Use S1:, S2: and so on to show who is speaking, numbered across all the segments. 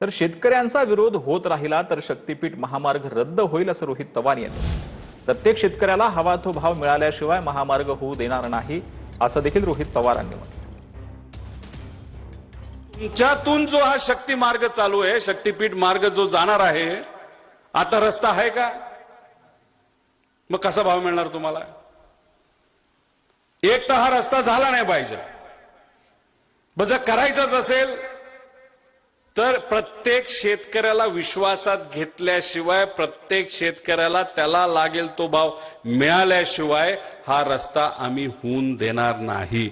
S1: तर शेतकऱ्यांचा विरोध होत राहिला तर शक्तीपीठ महामार्ग रद्द होईल असं रोहित पवार यांनी प्रत्येक शेतकऱ्याला हवा तो भाव मिळाल्याशिवाय महामार्ग होऊ देणार नाही असं देखील रोहित पवारांनी म्हटलं।
S2: तुमच्यातून जो हा शक्ती मार्ग चालू आहे, शक्तीपीठ मार्ग जो जाणार आहे, आता रस्ता आहे का? मग कसा भाव मिळणार तुम्हाला? एक तर हा रस्ता झाला नाही पाहिजे। जर करायचंच असेल तर प्रत्येक शेतकऱ्याला विश्वासात घेतल्याशिवाय, प्रत्येक शेतकऱ्याला त्याला लागेल तो भाव मिळाल्याशिवाय हा रस्ता आम्ही होऊन देणार नाही।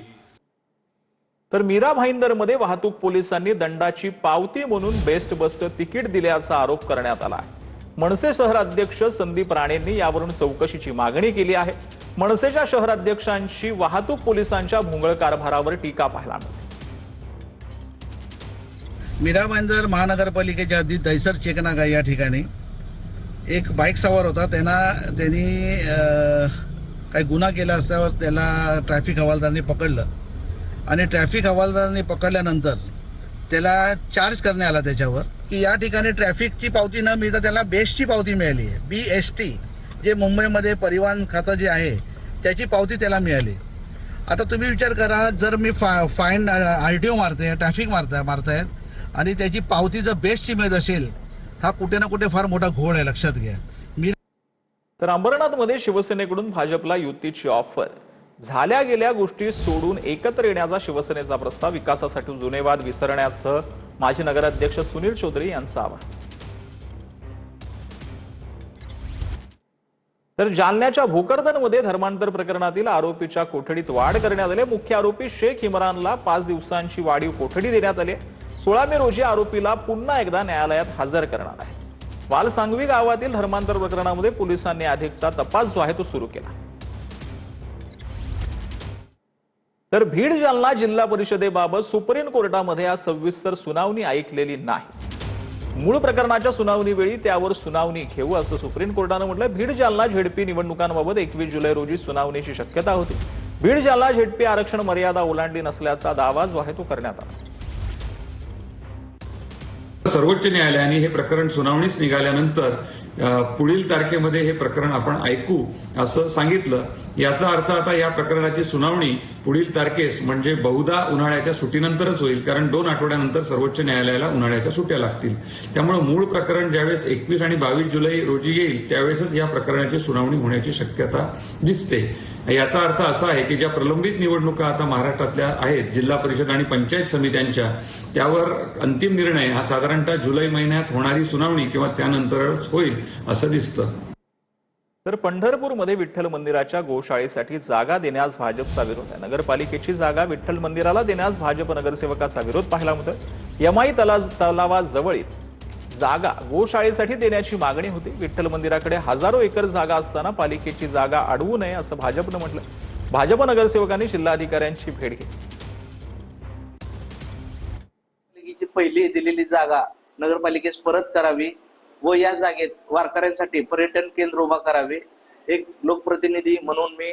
S1: तर मीरा भाईंदरमध्ये वाहतूक पोलिसांनी दंडाची पावती म्हणून बेस्ट बसचं तिकीट दिल्याचा आरोप करण्यात आला आहे। मनसे शहराध्यक्ष संदीप राणेंनी यावरून चौकशीची मागणी केली आहे। मनसेच्या शहराध्यक्षांची वाहतूक पोलिसांच्या भोंगळ कारभारावर टीका पाहायला मिळते।
S3: मीरा भाईंदर महानगरपालिकेच्या हद्दीत दैसर चेकनागा या ठिकाणी एक बाईक सवार होता। त्यांनी काही गुन्हा केला असल्यावर त्याला ट्रॅफिक हवालदारांनी पकडलं आणि ट्रॅफिक हवालदारांनी पकडल्यानंतर त्याला चार्ज करण्यात आला त्याच्यावर की या ठिकाणी ट्रॅफिकची पावती न मिळता त्याला बेस्टची पावती मिळाली आहे। BST जे मुंबईमध्ये परिवहन खातं जे आहे त्याची पावती त्याला मिळाली। आता तुम्ही विचार करा, जर मी फाईन RTO मारते, ट्रॅफिक मारतायत आणि त्याची पावती जर बेस्टची मिळत असेल, हा कुठे ना कुठे फार मोठा घोळ आहे, लक्षात घ्या।
S1: तर अंबरनाथमध्ये शिवसेनेकडून भाजपला युतीची ऑफर। झाल्या गेल्या गोष्टी सोडून एकत्र येण्याचा शिवसेनेचा प्रस्ताव, विकासासाठी जुने वाद विसरण्याचं माजी नगराध्यक्ष सुनील चौधरी यांचं आवाहन। तर जालन्याच्या भोकरदनमध्ये धर्मांतर प्रकरणातील आरोपीच्या कोठडीत वाढ करण्यात आली। मुख्य आरोपी शेख इम्रानला 5 दिवसांची वाढीव कोठडी देण्यात आली। 16 मे रोजी आरोपीला पुन्हा एकदा न्यायालयात हजर करणार आहे। वालसांगवी गावातील धर्मांतर प्रकरणामध्ये पोलिसांनी अधिकचा तपास जो आहे तो सुरू केला। तर बीड जालना जिल्हा परिषदेबाबत सुप्रीम कोर्टामध्ये आज सविस्तर सुनावणी ऐकलेली नाही। मूळ प्रकरणाच्या सुनावणीवेळी त्यावर सुनावणी घेऊ असं सुप्रीम कोर्टानं म्हटलं। बीड जालना झेडपी निवडणुकांबाबत 21 जुलै रोजी सुनावणीची शक्यता होती। बीड जालना झेडपी आरक्षण मर्यादा ओलांडली नसल्याचा दावा जो आहे तो करण्यात आला।
S4: सर्वोच्च न्यायालयाने हे प्रकरण सुनावणीस निघाल्यानंतर पुढील तारखेमध्ये हे प्रकरण आपण ऐकू असं सांगितलं। याचा अर्थ आता या प्रकरणाची सुनावणी पुढील तारखेस म्हणजे बहुधा उन्हाळ्याच्या सुट्टीनंतरच होईल, कारण 2 आठवड्यानंतर सर्वोच्च न्यायालयाला उन्हाळ्याच्या सुट्ट्या लागतील। त्यामुळे मूळ प्रकरण ज्यावेळेस 21 आणि 22 जुलै रोजी येईल त्यावेळेसच या प्रकरणाची सुनावणी होण्याची शक्यता दिसते। याचा अर्थ असा आहे की ज्या प्रलंबित निवडणुका आता महाराष्ट्रातल्या आहेत, जिल्हा परिषद आणि पंचायत समित्यांच्या, त्यावर अंतिम निर्णय हा साधारणतः जुलै महिन्यात होणारी सुनावणी किंवा त्यानंतरच होईल असं दिसतं।
S1: तर पंढरपूरमध्ये विठ्ठल मंदिराच्या गोशाळेसाठी जागा देण्यास भाजपचा विरोध आहे। नगरपालिकेची जागा विठ्ठल मंदिराला देण्यास भाजप नगरसेवकाचा विरोध पाहायला मिळतोय। यमाई तलावाजवळील जागा गोशाळेसाठी देण्याची मागणी होती। विठ्ठल मंदिराकडे हजारो एकर जागा असताना पालिकेची जागा अडवू नये असं भाजपनं म्हटलं। भाजप नगरसेवकांनी जिल्हाधिकाऱ्यांची भेट घेतली।
S5: पहिली दिलेली जागा नगरपालिकेस परत करावी व या जागेत वारकऱ्यांसाठी पर्यटन केंद्र उभा करावे। एक लोकप्रतिनिधी म्हणून मी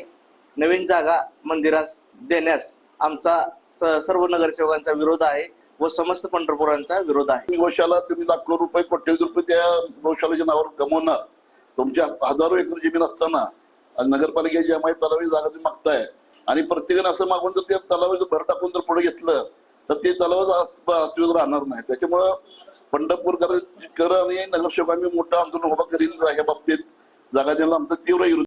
S5: नवीन जागा मंदिरास देण्यास आमचा सर्व नगरसेवकांचा विरोध आहे व समस्त पंढरपुरांचा विरोध आहे।
S6: गोशाला तुम्ही लाखो रुपये, कोट्यवधी रुपये त्या गोशाळेच्या नावावर गमवणार, तुमच्या हजारो एकर जमीन असताना नगरपालिकेची यमाई तलावाची जागा तुम्ही मागताय आणि प्रत्येकाने असं मागून जर त्या तलावाचं भर टाकून जर पुढे घेतलं तर ते तलावाचं अस्तित्व राहणार नाही। त्याच्यामुळं पंढरपूरकर आणि नगरसेवकांनी मोठं आंदोलन उभा करीन या बाबतीत। जागा देण्याला आमचा तीव्र विरोध।